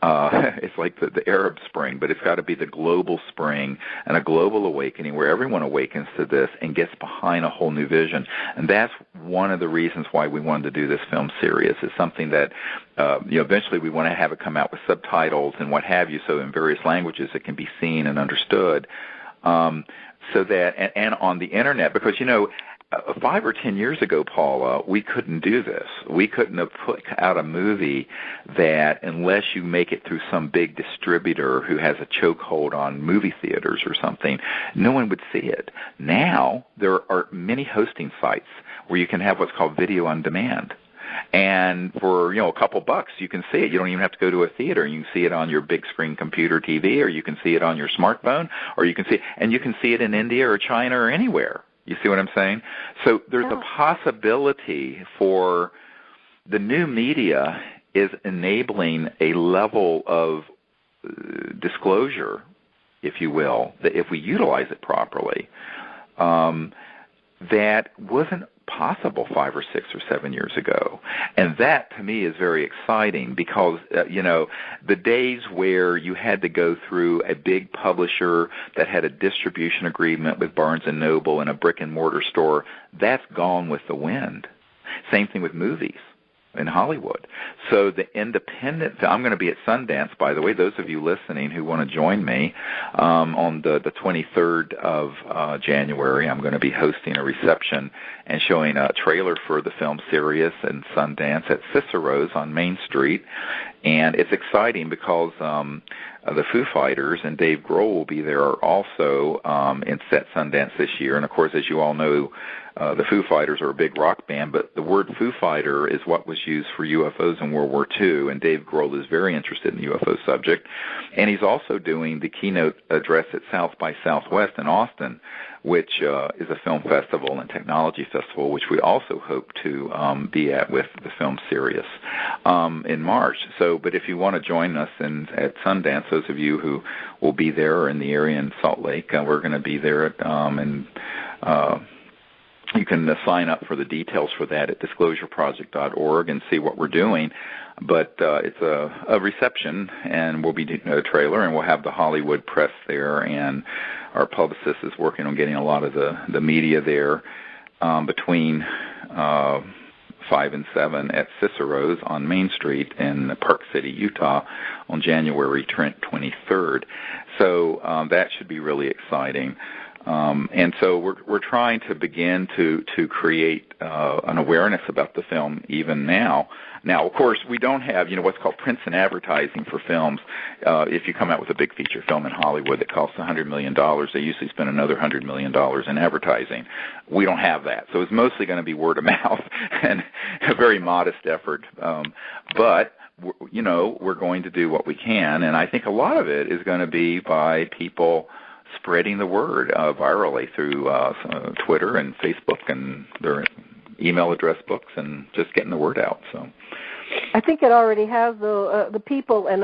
It's like the Arab Spring, but it's got to be the global spring and a global awakening where everyone awakens to this and gets behind a whole new vision. And that's one of the reasons why we wanted to do this film series. It's something that, eventually we want to have it come out with subtitles and what have you, so in various languages it can be seen and understood. So that, and on the internet, because, 5 or 10 years ago, Paula, we couldn't do this. We couldn't have put out a movie that, unless you make it through some big distributor who has a chokehold on movie theaters or something, no one would see it. Now, there are many hosting sites where you can have what's called video on demand. And for, a couple bucks, you can see it. You don't even have to go to a theater. You can see it on your big screen computer TV, or you can see it on your smartphone, or you can see it in India or China or anywhere. You see what I'm saying? So there's a possibility for the new media is enabling a level of disclosure, if you will, that if we utilize it properly, that wasn't possible 5 or 6 or 7 years ago. And that, to me, is very exciting because, the days where you had to go through a big publisher that had a distribution agreement with Barnes & Noble and a brick-and-mortar store, that's gone with the wind. Same thing with movies in Hollywood. So the independent, I'm going to be at Sundance, by the way, those of you listening who want to join me, on the 23rd of January, I'm going to be hosting a reception and showing a trailer for the film Sirius in Sundance at Cicero's on Main Street. And it's exciting because the Foo Fighters and Dave Grohl will be there also in Sundance this year. And, of course, as you all know, the Foo Fighters are a big rock band, but the word Foo Fighter is what was used for UFOs in World War II, and Dave Grohl is very interested in the UFO subject. And he's also doing the keynote address at South by Southwest in Austin, which is a film festival and technology festival, which we also hope to be at with the film Sirius in March. But if you want to join us at Sundance, those of you who will be there or in the area in Salt Lake, we're going to be there you can sign up for the details for that at disclosureproject.org and see what we're doing. But it's a reception, and we'll be doing a trailer, and we'll have the Hollywood press there, and our publicist is working on getting a lot of the media there between 5 and 7 at Cicero's on Main Street in Park City, Utah on January 23rd. So that should be really exciting. And so we're trying to begin to create an awareness about the film even now. Now, of course, we don't have, what's called prints and advertising for films. If you come out with a big feature film in Hollywood that costs $100 million, they usually spend another $100 million in advertising. We don't have that. So it's mostly going to be word of mouth and a very modest effort. But we're going to do what we can, and I think a lot of it is going to be by people spreading the word virally through Twitter and Facebook and their email address books, and just getting the word out. So I think it already has the people, and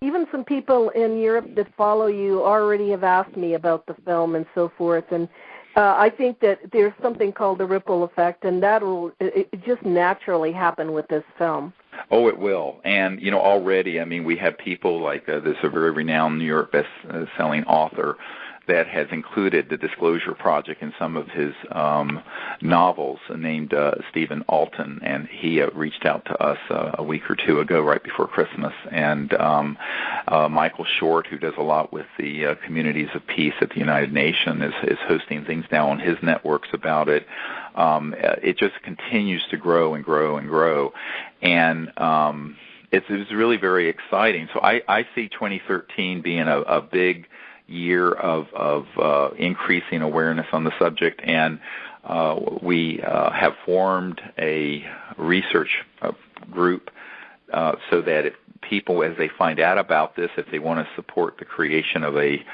even some people in Europe that follow you already have asked me about the film and so forth. And I think that there's something called the ripple effect, and it just naturally happen with this film. Oh, it will. And, already, we have people like this a very renowned New York best-selling author that has included the Disclosure Project in some of his novels, named Stephen Alton, and he reached out to us a week or two ago, right before Christmas. And Michael Short, who does a lot with the Communities of Peace at the United Nations, is hosting things now on his networks about it. It just continues to grow and grow and grow. And it's really very exciting. So I see 2013 being a big year of increasing awareness on the subject, and we have formed a research group so that if people, as they find out about this, if they want to support the creation of a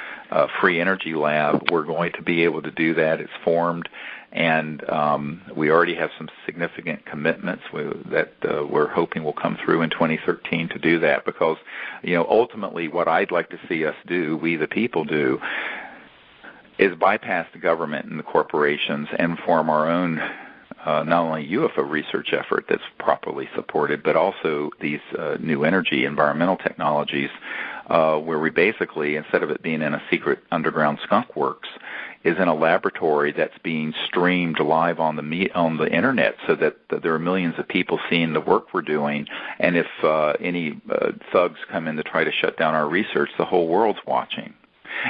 free energy lab, we're going to be able to do that. It's formed, and we already have some significant commitments that we're hoping will come through in 2013 to do that, because ultimately what I'd like to see us do, we the people do, is bypass the government and the corporations and form our own not only UFO research effort that's properly supported, but also these new energy environmental technologies where we basically, instead of it being in a secret underground skunk works, is in a laboratory that's being streamed live on the internet, so that there are millions of people seeing the work we're doing. And if any thugs come in to try to shut down our research, the whole world's watching.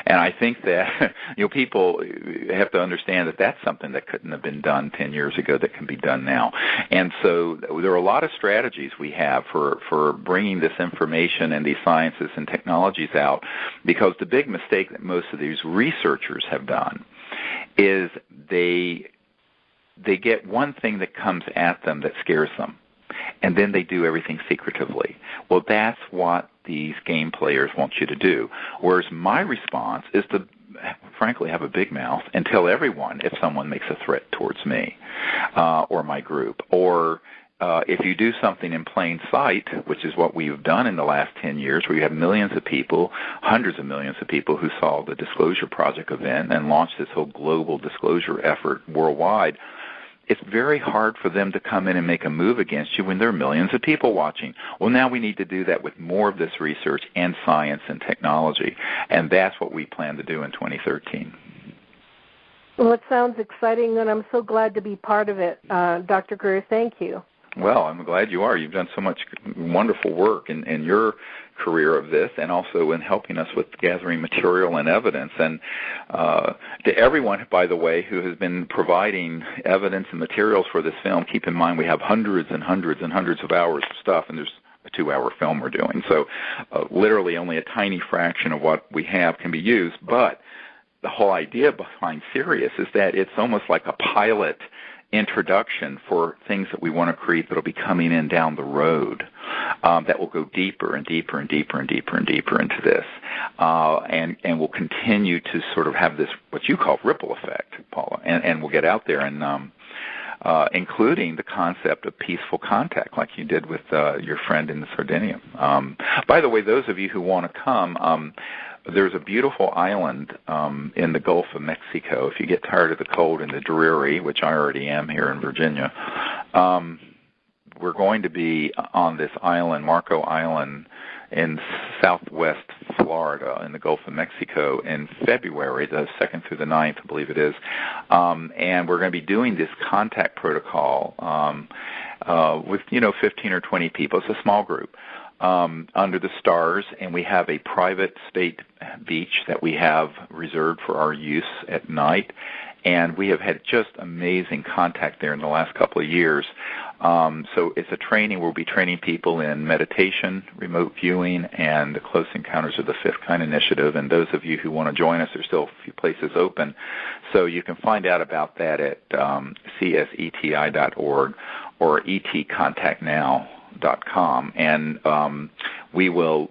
And I think that, people have to understand that that's something that couldn't have been done 10 years ago that can be done now. And so there are a lot of strategies we have for bringing this information and these sciences and technologies out, because the big mistake that most of these researchers have done is they get one thing that comes at them that scares them, and then they do everything secretively. Well, that's what these game players want you to do. Whereas my response is to, frankly, have a big mouth and tell everyone if someone makes a threat towards me or my group. Or if you do something in plain sight, which is what we've done in the last 10 years, where you have millions of people, hundreds of millions of people who saw the Disclosure Project event and launched this whole global disclosure effort worldwide, it's very hard for them to come in and make a move against you when there are millions of people watching. Well, now we need to do that with more of this research and science and technology, and that's what we plan to do in 2013. Well, it sounds exciting, and I'm so glad to be part of it. Dr. Greer, thank you. Well, I'm glad you are. You've done so much wonderful work in your career of this, and also in helping us with gathering material and evidence. And to everyone, by the way, who has been providing evidence and materials for this film, keep in mind we have hundreds and hundreds and hundreds of hours of stuff, and there's a 2-hour film we're doing. So literally only a tiny fraction of what we have can be used. But the whole idea behind Sirius is that it's almost like a pilot introduction for things that we want to create that will be coming in down the road, that will go deeper and deeper and deeper and deeper and deeper into this, and will continue to sort of have this, what you call, ripple effect, Paula, and we'll get out there and including the concept of peaceful contact, like you did with your friend in Sardinia. By the way, those of you who want to come, there's a beautiful island in the Gulf of Mexico. If you get tired of the cold and the dreary, which I already am here in Virginia, we're going to be on this island, Marco Island, in southwest Florida in the Gulf of Mexico in February, the 2nd through the 9th, I believe it is. And we're going to be doing this contact protocol with, 15 or 20 people. It's a small group. Under the stars, and we have a private state beach that we have reserved for our use at night, and we have had just amazing contact there in the last couple of years. So it's a training. We'll be training people in meditation, remote viewing, and the Close Encounters of the Fifth Kind initiative. And those of you who want to join us, there's still a few places open. So you can find out about that at CSETI.org or etcontactnow.com, and we will,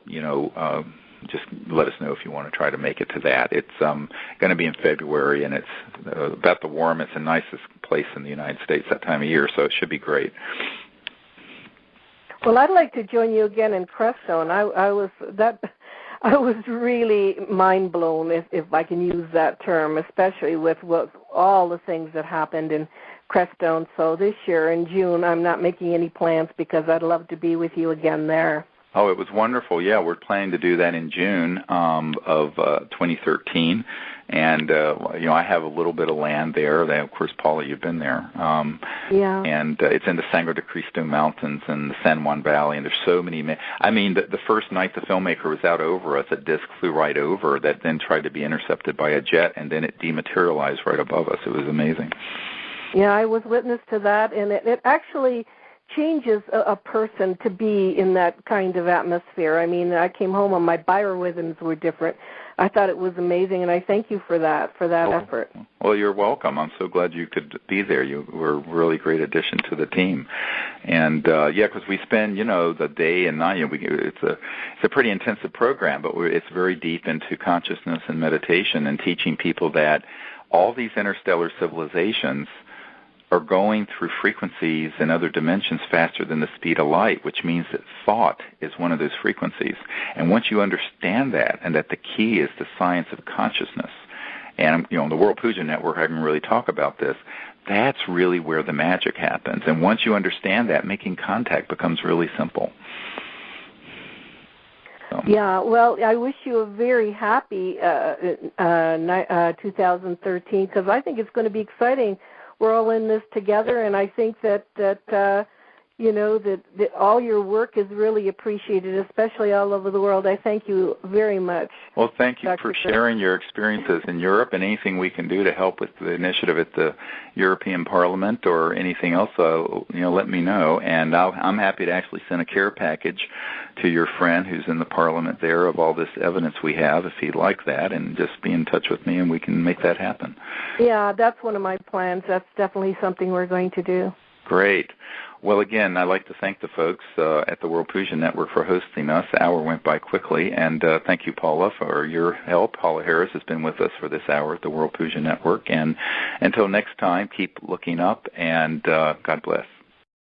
just let us know if you want to try to make it to that. It's going to be in February, and it's about the warmest and nicest place in the United States that time of year, so it should be great. Well, I'd like to join you again in Crestone. I was really mind blown, if I can use that term, especially with all the things that happened in Crestone. So this year in June, I'm not making any plans because I'd love to be with you again there. Oh, it was wonderful. Yeah, we're planning to do that in June of 2013. And, I have a little bit of land there. Of course, Paula, you've been there. Yeah. And it's in the Sangre de Cristo Mountains and the San Juan Valley, and there's so many. The first night the filmmaker was out over us, a disc flew right over that then tried to be intercepted by a jet, and then it dematerialized right above us. It was amazing. Yeah, I was witness to that, and it actually changes a person to be in that kind of atmosphere. I mean, I came home and my biorhythms were different. I thought it was amazing, and I thank you for that effort. Well, you're welcome. I'm so glad you could be there. You were a really great addition to the team. And, because we spend, the day and night. It's a pretty intensive program, but it's very deep into consciousness and meditation and teaching people that all these interstellar civilizations are going through frequencies and other dimensions faster than the speed of light, which means that thought is one of those frequencies. And once you understand that, and that the key is the science of consciousness, and on the World Puja Network I can really talk about this, that's really where the magic happens. And once you understand that, making contact becomes really simple. So. Yeah, well, I wish you a very happy 2013, because I think it's going to be exciting. We're all in this together, and I think that that all your work is really appreciated, especially all over the world. I thank you very much. Well, thank you Dr. for sharing your experiences in Europe, and anything we can do to help with the initiative at the European Parliament or anything else, let me know. And I'm happy to actually send a care package to your friend who's in the Parliament there of all this evidence we have, if he'd like that, and just be in touch with me and we can make that happen. Yeah, that's one of my plans. That's definitely something we're going to do. Great. Well, again, I'd like to thank the folks at the World Puja Network for hosting us. The hour went by quickly, and thank you, Paula, for your help. Paula Harris has been with us for this hour at the World Puja Network. And until next time, keep looking up, and God bless.